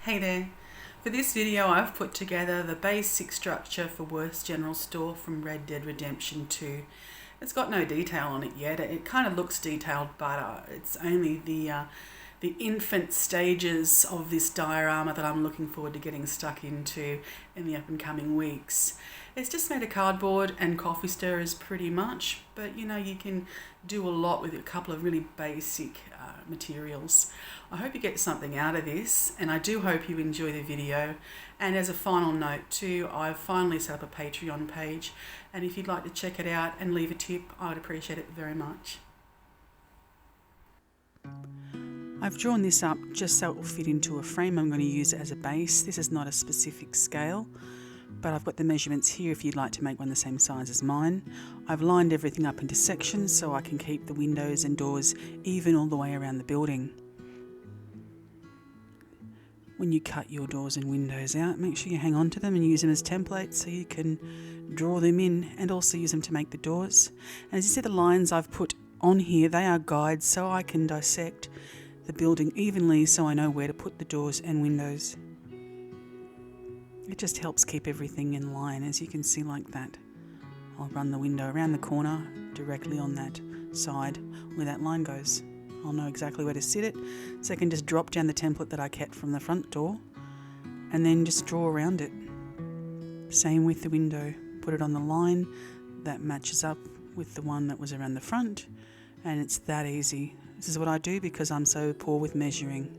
Hey there. For this video I've put together the basic structure for Worths General Store from Red Dead Redemption 2. It's got no detail on it yet. It kind of looks detailed, but it's only the infant stages of this diorama that I'm looking forward to getting stuck into in the up and coming weeks. It's just made of cardboard and coffee stirrers pretty much, but you know, you can do a lot with a couple of really basic materials. I hope you get something out of this, and I do hope you enjoy the video. And as a final note too, I've finally set up a Patreon page, and if you'd like to check it out and leave a tip, I would appreciate it very much. I've drawn this up just so it will fit into a frame I'm going to use as a base. This is not a specific scale, but I've got the measurements here if you'd like to make one the same size as mine. I've lined everything up into sections so I can keep the windows and doors even all the way around the building. When you cut your doors and windows out, make sure you hang on to them and use them as templates so you can draw them in and also use them to make the doors. And as you see, the lines I've put on here, they are guides so I can dissect the building evenly so I know where to put the doors and windows. It just helps keep everything in line, as you can see, like that. I'll run the window around the corner directly on that side where that line goes. I'll know exactly where to sit it, so I can just drop down the template that I kept from the front door and then just draw around it. Same with the window. Put it on the line that matches up with the one that was around the front, and it's that easy. This is what I do because I'm so poor with measuring,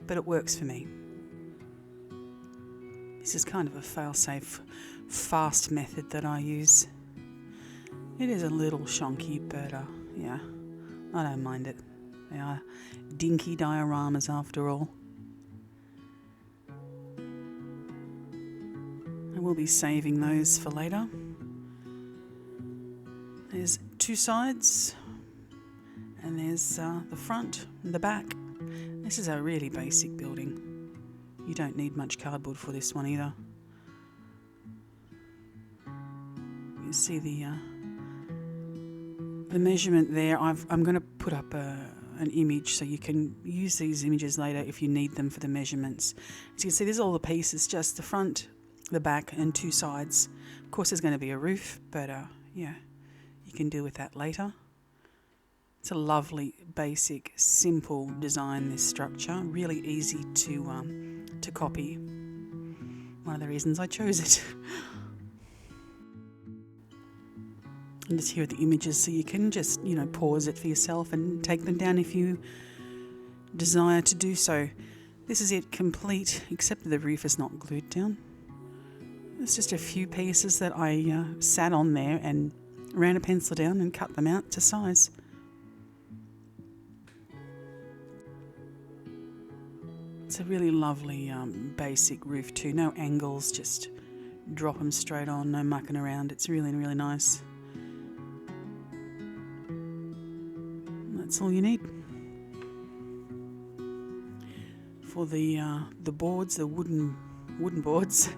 but it works for me. This is kind of a fail-safe, fast method that I use. It is a little shonky, but yeah, I don't mind it. They are Dinky dioramas after all. I will be saving those for later. There's two sides, and there's the front and the back. This is a really basic building. You don't need much cardboard for this one either. You see the measurement there. I'm going to put up an image so you can use these images later if you need them for the measurements. As you can see, there's all the pieces, just the front, the back and two sides. Of course there's going to be a roof, but yeah, you can deal with that later. It's a lovely, basic, simple design, this structure. Really easy to copy. One of the reasons I chose it. And just here are the images, so you can just, you know, pause it for yourself and take them down if you desire to do so. This is it complete, except the roof is not glued down. There's just a few pieces that I sat on there and ran a pencil down and cut them out to size. It's a really lovely basic roof too. No angles, just drop them straight on, no mucking around. It's really, really nice. That's all you need. For the boards, the wooden boards,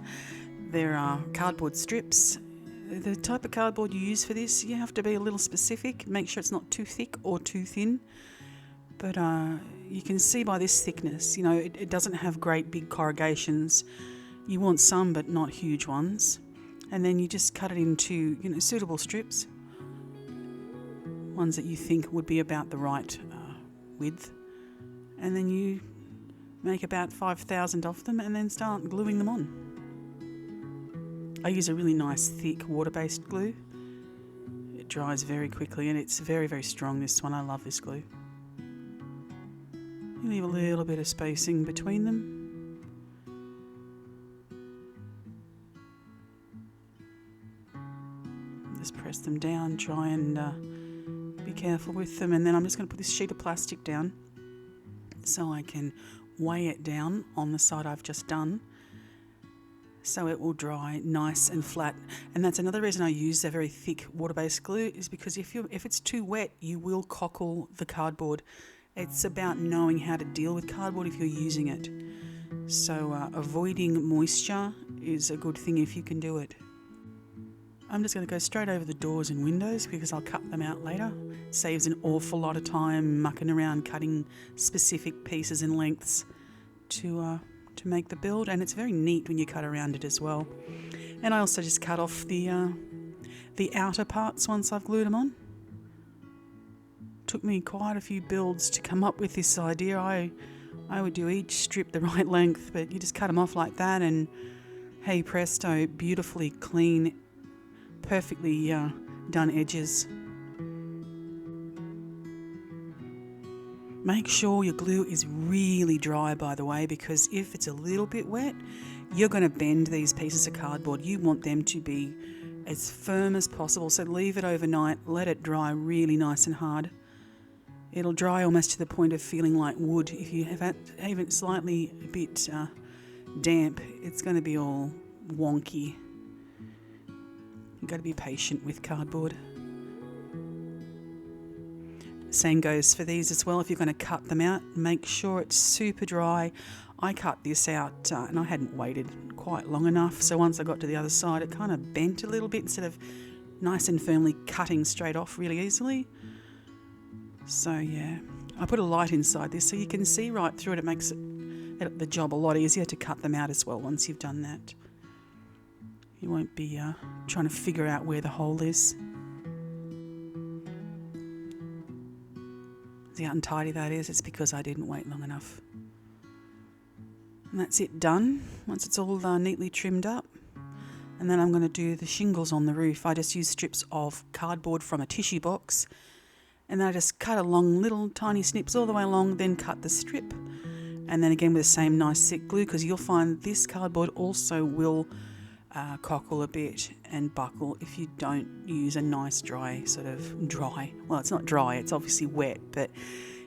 there are cardboard strips. The type of cardboard you use for this, you have to be a little specific. Make sure it's not too thick or too thin. But you can see by this thickness, you know, it doesn't have great big corrugations. You want some, but not huge ones. And then you just cut it into, you know, suitable strips. Ones that you think would be about the right width. And then you make about 5,000 of them and then start gluing them on. I use a really nice thick water-based glue. It dries very quickly and it's very, very strong, this one. I love this glue. You leave a little bit of spacing between them. Just press them down, try and be careful with them, and then I'm just going to put this sheet of plastic down so I can weigh it down on the side I've just done so it will dry nice and flat. And that's another reason I use a very thick water-based glue, is because if it's too wet you will cockle the cardboard. It's about knowing how to deal with cardboard if you're using it. So avoiding moisture is a good thing if you can do it. I'm just going to go straight over the doors and windows because I'll cut them out later. Saves an awful lot of time mucking around cutting specific pieces and lengths to to make the build, and it's very neat when you cut around it as well. And I also just cut off the outer parts once I've glued them on. Took me quite a few builds to come up with this idea. I would do each strip the right length, but you just cut them off like that, and hey presto, beautifully clean, perfectly done edges. Make sure your glue is really dry, by the way, because if it's a little bit wet, you're going to bend these pieces of cardboard. You want them to be as firm as possible, so leave it overnight, let it dry really nice and hard. It'll dry almost to the point of feeling like wood. If you have even slightly a bit damp, it's going to be all wonky. You've got to be patient with cardboard. Same goes for these as well. If you're going to cut them out, make sure it's super dry. I cut this out and I hadn't waited quite long enough, so once I got to the other side it kind of bent a little bit instead of nice and firmly cutting straight off really easily. So yeah, I put a light inside this so you can see right through it. It makes the job a lot easier to cut them out as well once you've done that. You won't be trying to figure out where the hole is. See how untidy that is? It's because I didn't wait long enough. And that's it done, once it's all neatly trimmed up. And then I'm going to do the shingles on the roof. I just use strips of cardboard from a tissue box, and then I just cut along little tiny snips all the way along, then cut the strip. And then again with the same nice thick glue, because you'll find this cardboard also will cockle a bit and buckle if you don't use a nice dry, well, it's not dry, it's obviously wet, but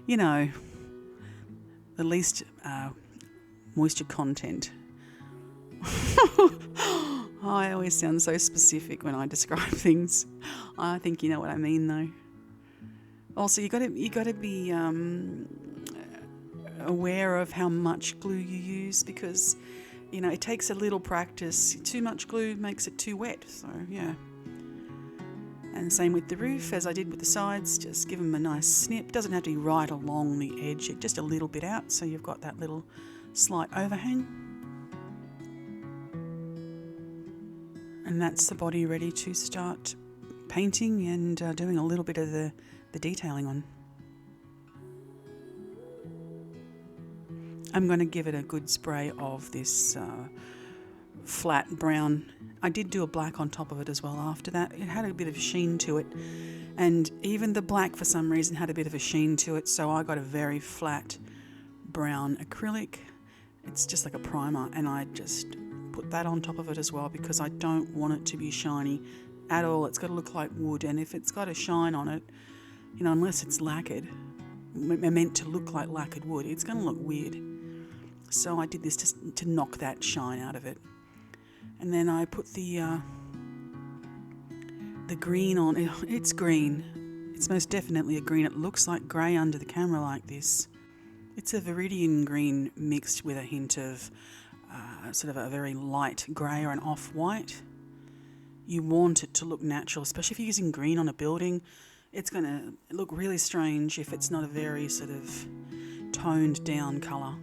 you know, the least moisture content. I always sound so specific when I describe things. I think you know what I mean though. Also, you got to be aware of how much glue you use, because you know it takes a little practice. Too much glue makes it too wet. So yeah. And same with the roof, as I did with the sides. Just give them a nice snip. Doesn't have to be right along the edge, just a little bit out, so you've got that little slight overhang. And that's the body ready to start painting and doing a little bit of the detailing on. I'm going to give it a good spray of this flat brown. I did do a black on top of it as well after that. It had a bit of sheen to it, and even the black for some reason had a bit of a sheen to it, so I got a very flat brown acrylic. It's just like a primer, and I just put that on top of it as well because I don't want it to be shiny at all. It's got to look like wood, and if it's got a shine on it, you know, unless it's lacquered, meant to look like lacquered wood, it's going to look weird. So I did this to knock that shine out of it. And then I put the green on. It's green. It's most definitely a green. It looks like grey under the camera like this. It's a viridian green mixed with a hint of sort of a very light grey or an off-white. You want it to look natural, especially if you're using green on a building. It's going to look really strange if it's not a very sort of toned down colour.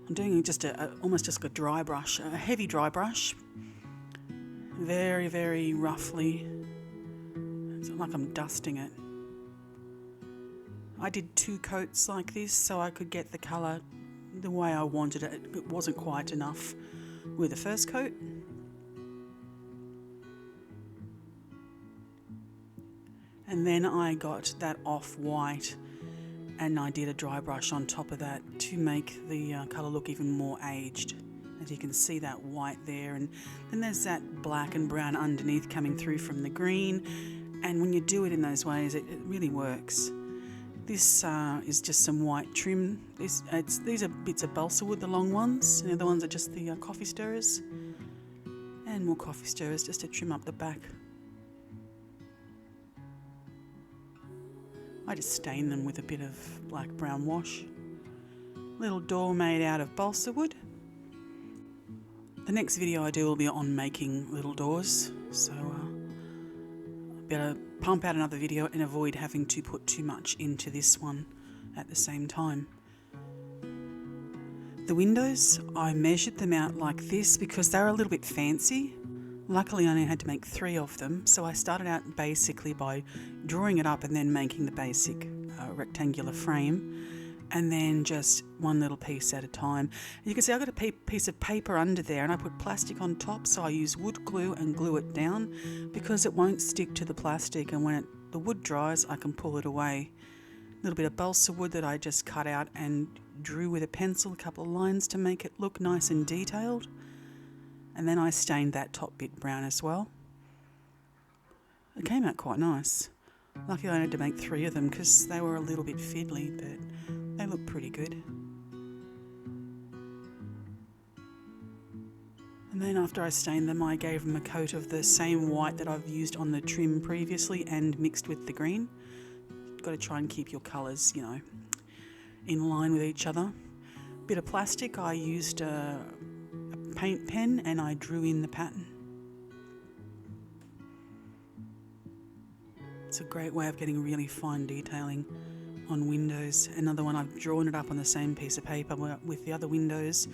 I'm doing just almost just a dry brush, a heavy dry brush, very, very roughly. It's like I'm dusting it. I did 2 coats like this so I could get the colour the way I wanted it. It wasn't quite enough with the first coat. And then I got that off-white and I did a dry brush on top of that to make the colour look even more aged. As you can see that white there, and then there's that black and brown underneath coming through from the green, and when you do it in those ways it really works. This is just some white trim. These are bits of balsa wood, the long ones, and the other ones are just the coffee stirrers, and more coffee stirrers just to trim up the back. I just stain them with a bit of black brown wash. Little door made out of balsa wood. The next video I do will be on making little doors, so I better pump out another video and avoid having to put too much into this one at the same time. The windows, I measured them out like this because they're a little bit fancy. Luckily, I only had to make 3 of them, so I started out basically by drawing it up and then making the basic rectangular frame, and then just one little piece at a time. And you can see I've got a piece of paper under there, and I put plastic on top, so I use wood glue and glue it down because it won't stick to the plastic, and when the wood dries, I can pull it away. A little bit of balsa wood that I just cut out and drew with a pencil, a couple of lines to make it look nice and detailed. And then I stained that top bit brown as well. It came out quite nice. Luckily I had to make 3 of them because they were a little bit fiddly, but they look pretty good. And then after I stained them, I gave them a coat of the same white that I've used on the trim previously and mixed with the green. Got to try and keep your colours, in line with each other. Bit of plastic, I used a paint pen and I drew in the pattern. It's a great way of getting really fine detailing on windows. Another one, I've drawn it up on the same piece of paper with the other windows.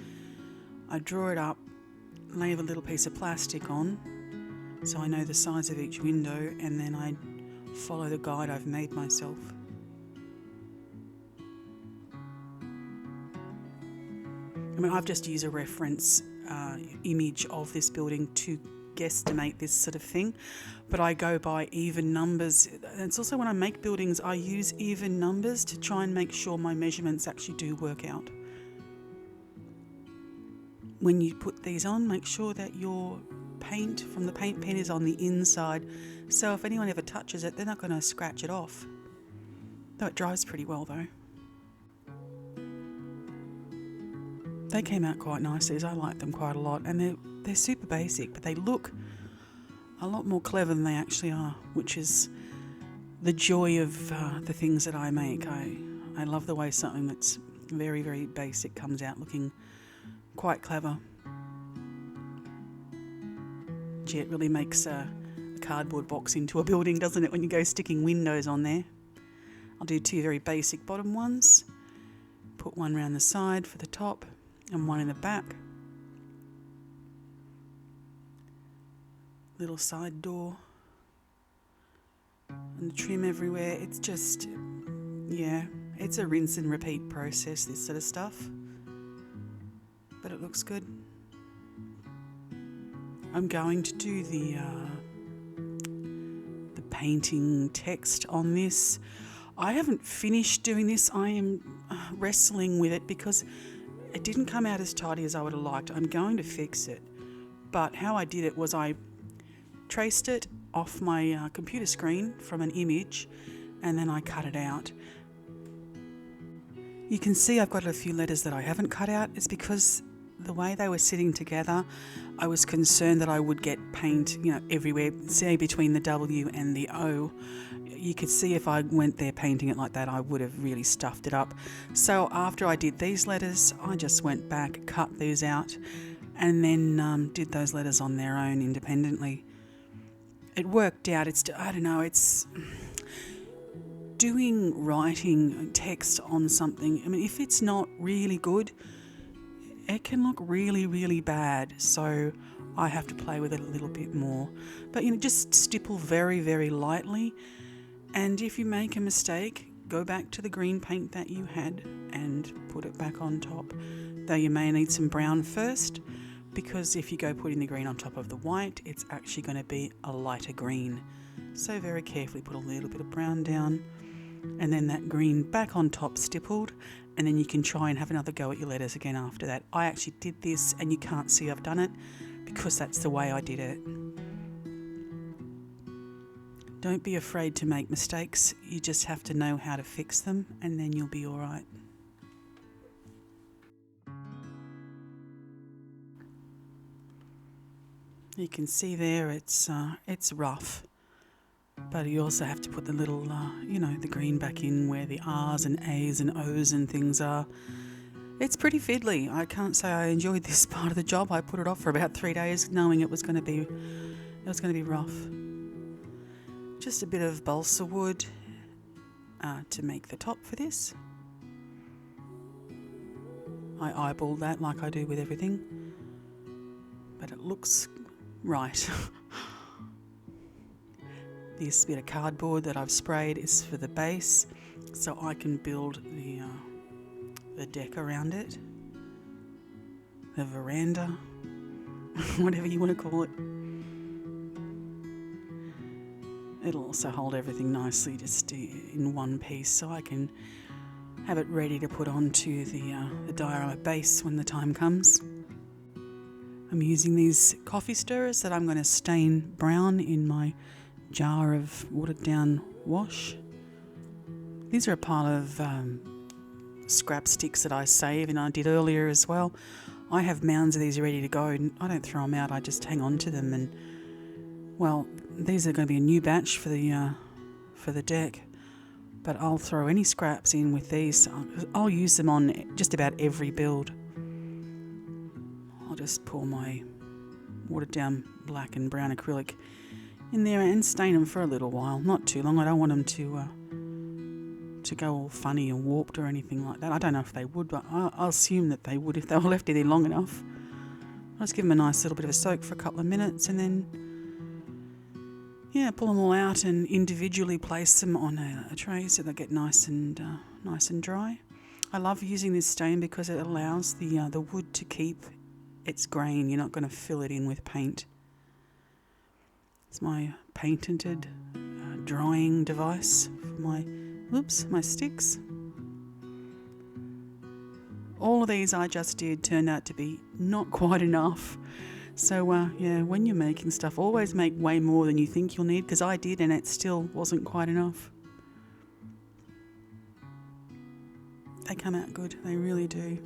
I draw it up, lay a little piece of plastic on so I know the size of each window, and then I follow the guide I've made myself. I've just used a reference image of this building to guesstimate this sort of thing, but I go by even numbers. It's also when I make buildings, I use even numbers to try and make sure my measurements actually do work out. When you put these on, make sure that your paint from the paint pen is on the inside, so if anyone ever touches it, they're not going to scratch it off. Though it dries pretty well though. They came out quite nicely, I like them quite a lot, and they're super basic, but they look a lot more clever than they actually are, which is the joy of the things that I make. I love the way something that's very, very basic comes out looking quite clever. Gee, it really makes a cardboard box into a building, doesn't it, when you go sticking windows on there. I'll do 2 very basic bottom ones, put one around the side for the top and one in the back. Little side door and trim everywhere. It's just, it's a rinse and repeat process, this sort of stuff, but it looks good. I'm going to do the painting text on this. I haven't finished doing this. I am wrestling with it because it didn't come out as tidy as I would have liked. I'm going to fix it, but how I did it was I traced it off my computer screen from an image, and then I cut it out. You can see I've got a few letters that I haven't cut out. It's because the way they were sitting together, I was concerned that I would get paint, everywhere, say between the W and the O. You could see if I went there painting it like that, I would have really stuffed it up. So after I did these letters, I just went back, cut these out, and then did those letters on their own independently. It worked out. It's doing writing text on something. If it's not really good, it can look really, really bad. So I have to play with it a little bit more. But just stipple very, very lightly. And if you make a mistake, go back to the green paint that you had and put it back on top. Though you may need some brown first, because if you go putting the green on top of the white, it's actually going to be a lighter green. So very carefully put a little bit of brown down, and then that green back on top stippled, and then you can try and have another go at your letters again after that. I actually did this, and you can't see I've done it because that's the way I did it. Don't be afraid to make mistakes. You just have to know how to fix them, and then you'll be all right. You can see there it's rough, but you also have to put the little, the green back in where the R's and A's and O's and things are. It's pretty fiddly. I can't say I enjoyed this part of the job. I put it off for about 3 days, knowing it was going to be rough. Just a bit of balsa wood to make the top for this. I eyeball that like I do with everything, but it looks right. This bit of cardboard that I've sprayed is for the base, so I can build the deck around it, the veranda, whatever you want to call it. It'll also hold everything nicely just in one piece, so I can have it ready to put onto the diorama base when the time comes. I'm using these coffee stirrers that I'm going to stain brown in my jar of watered down wash. These are a pile of scrap sticks that I save, and I did earlier as well. I have mounds of these ready to go, and I don't throw them out, I just hang on to them. And well, these are going to be a new batch for the deck, but I'll throw any scraps in with these. I'll use them on just about every build. I'll just pour my watered down black and brown acrylic in there and stain them for a little while, not too long. I don't want them to go all funny or warped or anything like that. I don't know if they would, but I'll assume that they would if they were left in there long enough. I'll just give them a nice little bit of a soak for a couple of minutes, and then pull them all out and individually place them on a tray so they get nice and dry. I love using this stain because it allows the wood to keep its grain. You're not going to fill it in with paint. It's my patented drying device for my sticks. All of these I just did turned out to be not quite enough. So when you're making stuff, always make way more than you think you'll need, because I did and it still wasn't quite enough. They come out good, they really do.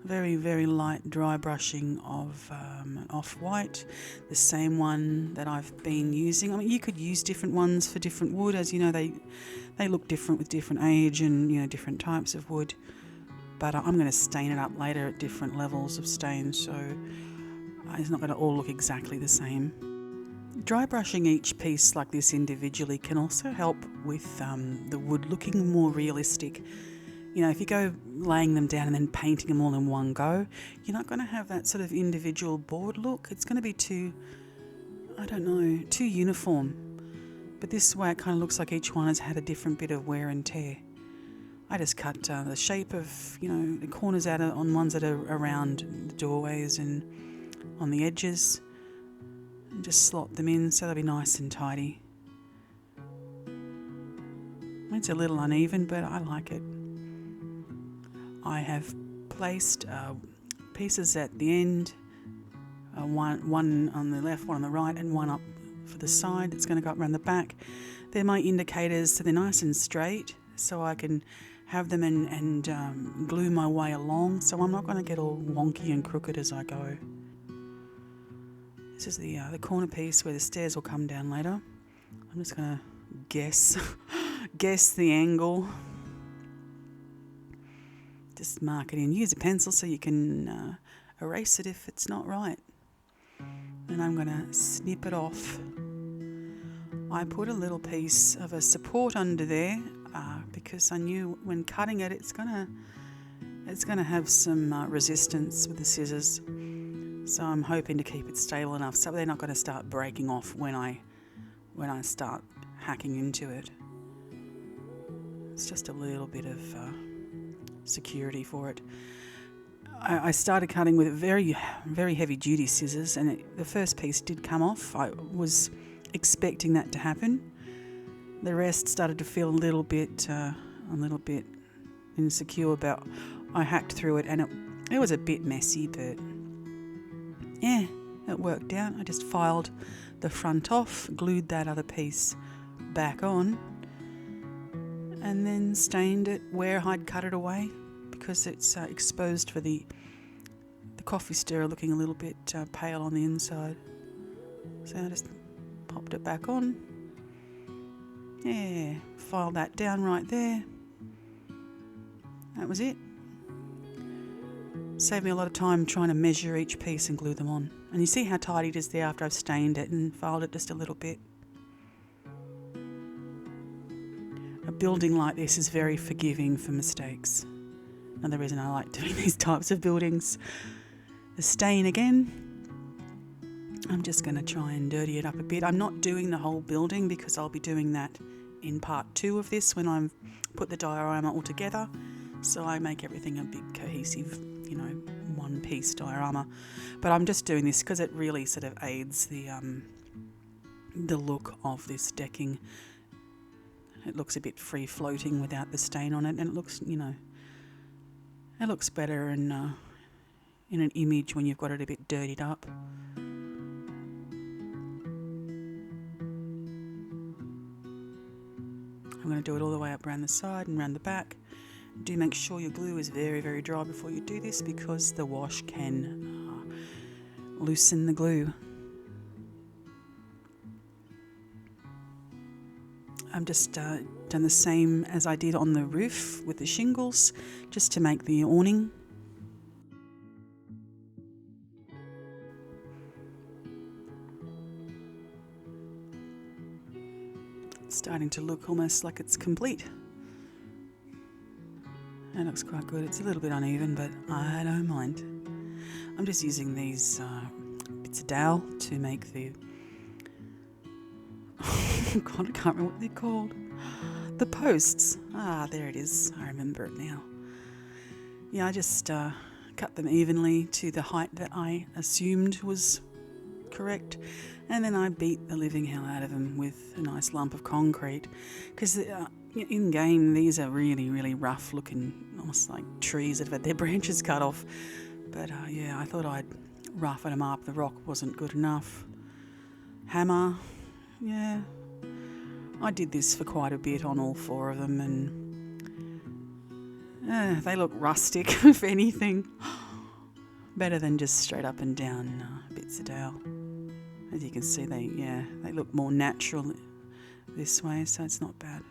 Very, very light dry brushing of an off-white, the same one that I've been using. I mean, you could use different ones for different wood, as you know, they look different with different age and different types of wood. But I'm going to stain it up later at different levels of stain, so it's not going to all look exactly the same. Dry brushing each piece like this individually can also help with the wood looking more realistic. If you go laying them down and then painting them all in one go, you're not going to have that sort of individual board look. It's going to be too uniform. But this way it kind of looks like each one has had a different bit of wear and tear. I just cut the shape of, the corners out on ones that are around the doorways and on the edges, and just slot them in so they'll be nice and tidy. It's a little uneven, but I like it. I have placed pieces at the end, one on the left, one on the right, and one up for the side. It's going to go up around the back. They're my indicators, so they're nice and straight, so I can have them and glue my way along, so I'm not going to get all wonky and crooked as I go. This is the corner piece where the stairs will come down later. I'm just going to guess the angle. Just mark it in. Use a pencil so you can erase it if it's not right. And I'm going to snip it off. I put a little piece of a support under there because I knew when cutting it, it's gonna have some resistance with the scissors. So I'm hoping to keep it stable enough so they're not going to start breaking off when I start hacking into it. It's just a little bit of security for it. I started cutting with very, very heavy duty scissors, and the first piece did come off. I was expecting that to happen. The rest started to feel a little bit insecure about. I hacked through it, and it was a bit messy, but yeah, it worked out. I just filed the front off, glued that other piece back on, and then stained it where I'd cut it away because it's exposed for the coffee stirrer looking a little bit pale on the inside. So I just popped it back on. Yeah, file that down right there. That was it. Saved me a lot of time trying to measure each piece and glue them on. And you see how tidy it is there after I've stained it and filed it just a little bit. a building like this is very forgiving for mistakes. Another reason I like doing these types of buildings. The stain again. I'm just going to try and dirty it up a bit. I'm not doing the whole building because I'll be doing that in part 2 of this when I've put the diorama all together. So I make everything a big cohesive, one piece diorama. But I'm just doing this because it really sort of aids the look of this decking. It looks a bit free floating without the stain on it, and it looks, it looks better in an image when you've got it a bit dirtied up. I'm going to do it all the way up around the side and around the back. Do make sure your glue is very, very dry before you do this because the wash can loosen the glue. I've just done the same as I did on the roof with the shingles, just to make the awning. It's starting to look almost like it's complete. It looks quite good. It's a little bit uneven, but I don't mind. I'm just using these bits of dowel to make the... Oh God, I can't remember what they're called. The posts. Ah, there it is. I remember it now. Yeah, I just cut them evenly to the height that I assumed was correct. And then I beat the living hell out of them with a nice lump of concrete. Because in game, these are really, really rough looking, almost like trees that have had their branches cut off. But yeah, I thought I'd roughen them up. The rock wasn't good enough. Hammer, yeah. I did this for quite a bit on all 4 of them, and they look rustic, if anything. Better than just straight up and down bits of dowel. As you can see, they look more natural this way, so it's not bad.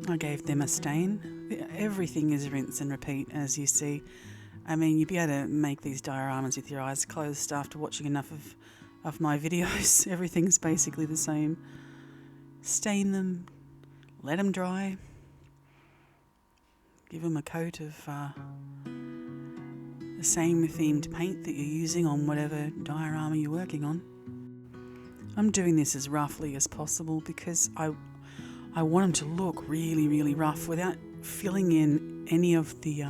I gave them a stain. Everything is rinse and repeat, as you see. I mean, you'd be able to make these dioramas with your eyes closed after watching enough of my videos. Everything's basically the same. Stain them, let them dry, give them a coat of the same themed paint that you're using on whatever diorama you're working on. I'm doing this as roughly as possible because I want them to look really, really rough without filling in any of the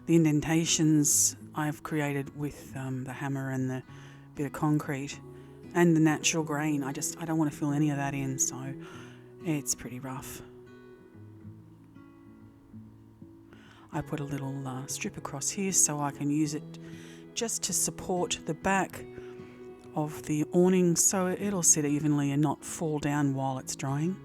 indentations I've created with the hammer and the bit of concrete and the natural grain. I don't want to fill any of that in, so it's pretty rough. I put a little strip across here so I can use it just to support the back of the awning so it'll sit evenly and not fall down while it's drying.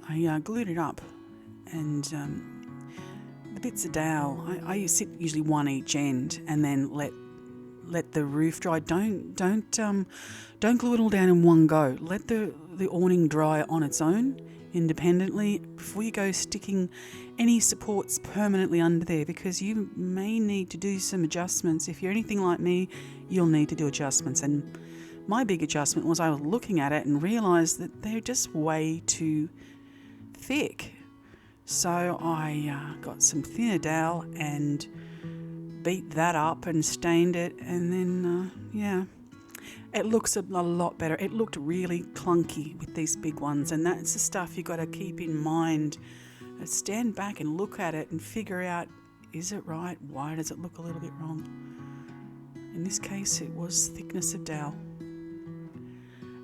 I glued it up, and the bits of dowel, I sit usually one each end and then let the roof dry. Don't glue it all down in one go. Let the awning dry on its own independently before you go sticking any supports permanently under there, because you may need to do some adjustments. If you're anything like me, you'll need to do adjustments. And my big adjustment was I was looking at it and realised that they're just way too thick. So I got some thinner dowel and beat that up and stained it, and then it looks a lot better. It looked really clunky with these big ones, and that's the stuff you got to keep in mind. Stand back and look at it and figure out, is it right? Why does it look a little bit wrong? In this case, it was thickness of dowel.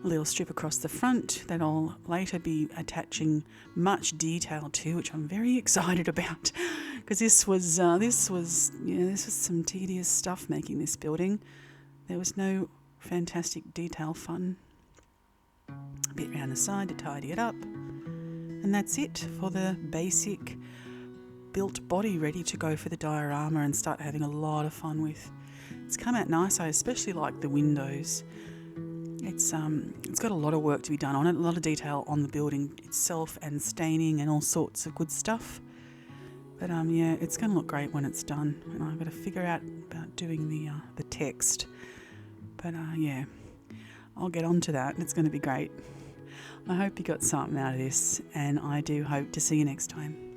A little strip across the front that I'll later be attaching much detail to, which I'm very excited about, because this was some tedious stuff making this building. There was no fantastic detail fun. A bit around the side to tidy it up, and that's it for the basic built body ready to go for the diorama and start having a lot of fun with. It's come out nice. I especially like the windows. It's got a lot of work to be done on it, a lot of detail on the building itself and staining and all sorts of good stuff. But yeah, it's going to look great when it's done, and I've got to figure out about doing the text. But yeah, I'll get on to that, and it's going to be great. I hope you got something out of this, and I do hope to see you next time.